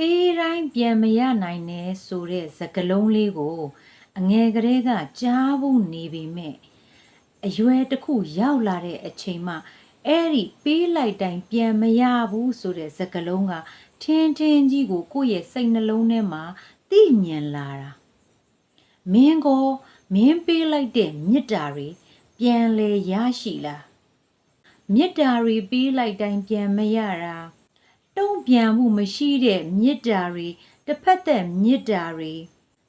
ပေးတိုင်းပြန်မရနိုင်နဲ့ဆိုတဲ့စကားလုံးလေးကိုအငယ်ကလေးကကြားဖို့နေပေမဲ့အရွယ်တစ်ခုရောက်လာတဲ့အချိန်မှအဲ့ဒီပေးလိုက်တိုင်းပြန်မရဘူးဆိုတဲ့စကားလုံးကထင်းထင်းကြီးကိုကိုယ့်ရဲ့စိတ်နှလုံးထဲမှာသိမြင်လာတာမင်းပေးလိုက်တဲ့မေတ္တာတွေပြန်လဲရရှိလားမေတ္တာတွေပေးလိုက်တိုင်းပြန်မရတာတုံ့ပြန်မှုမရှိတဲ့မေတ္တာတွေတစ်ဖက်သက်မေတ္တာတွေ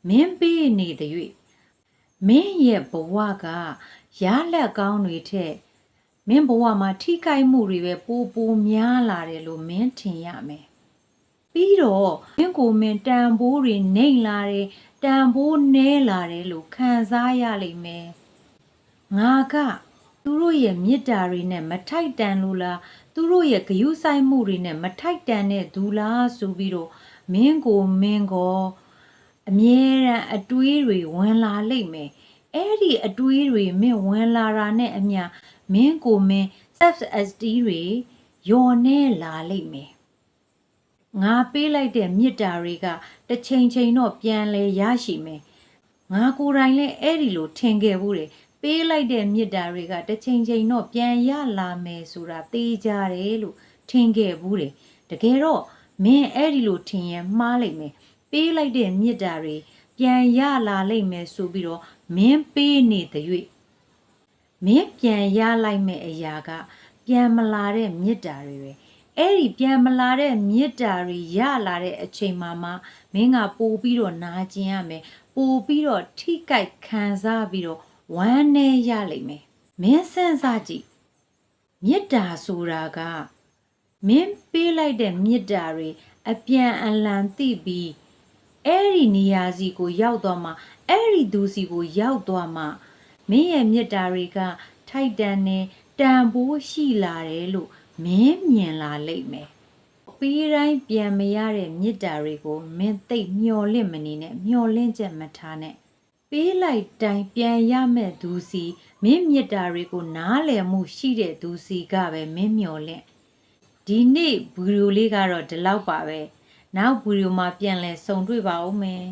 မင်းပေးနေတဲ့၍မင်းရဲ့ဘဝကရလက်ကောင်းတွေထက်မင်းဘဝမှာထိခိုက်မှုတွေပဲပိုများလာတယ်လို့မင်းထင်ရမယ်ပြီးတော့မင်းကိုမင်းတန်ဖိုးတွေနှိမ့်လာတယ်တန်ဖိုးနည်းလာတယ်လို့ခံစားရလိမ့်မယ်ငါကသူတို့ရဲ့မေတ္တာတွေနဲ့မထိုက်တန်လို့လားသူတို့ရဲ့ဂရုစိုက်မှုတွေနဲ့မထိုက်တန်တဲ့သူလားဆိုပြီးတော့မင်းကိုအမြဲတမ်းအတွေးတွေဝင်လာလိမ့်မယ်အဲ့ဒီအတွေးတွေမင်းဝင်လာတာနဲ့အမျှမင်းကို self esteem တွေလျော့နေလာလိမ့်မယ်ငါပေးလိုက်တဲ့မေတ္တာတွေကတစ်ချိန်တော့ပြန်လဲရရှိမယ်ငါကိုယ်တိုင်လည်းအဲ့ဒီလိုထင်ခဲ့ဘူးတယ်ပေးလိုက်တဲ့မေတ္တာတွေကတစ်ချိန်တော့ပြန်ရလာမယ်ဆိုတာသိကြတယ်လို့ထင်ခဲ့ဘူးတယ်တကယ်တော့မင်းအဲ့ဒီလိုထင်ရင်မှားလိမ့်မယ်ပေးလိုက်တဲ့မေတ္တာတွေပြန်ရလာလိမ့်မယ်ဆိုပြီးတော့မင်းပေးနေတဲ့၍မင်းပြန်ရလိုက်မဲ့အရာကပြန်မလာတဲ့မေတ္တာတွေပဲအဲ့ဒီပြန်မလာတဲ့မေတ္တာတွေရလာတဲ့အချိန်မှာမင်းကပို့ပြီးတော့နာကျင်ရမယ်ပို့ပြီးတော့ထိကြိုက်ခံစားပြီးတော့ဝမ်းနည်းရလိမ့်မယ်မင်းစဉ်းစားကြည့်မေတ္တာဆိုတာကမင်းပေးလိုက်တဲ့မေတ္တာတွေအပြန်အလှန်သိပြီးအဲ့ဒီနေရာစီကိုရောက်သွားမှအဲ့ဒီသူစီကိုရောက်သွားမှမင်းရဲ့မေတ္တာတွေကထိုက်တန်တဲ့တန်ဖိုးရှိလာတယ်လို့မင်းမြင်လာလိမ့်မယ်ပေးတိုင်းပြန်မရတဲ့မေတ္တာတွေကိုမင်းသိမျော်လင့်မနေနဲ့မျော်လင့်ချက်မထားနဲ့ပေးလိုက်တိုင်းပြန်ရမဲ့သူစီမင်းမေတ္တာတွေကိုနားလည်မှုရှိတဲ့သူစီကပဲမင်းမျော်လင့်ဒီနေ့ဗီဒီယိုလေးကတော့ဒီလောက်ပါပဲနောက်ဗီဒီယိုမှာပြန်လည်ဆုံတွေ့ပါဦးမယ်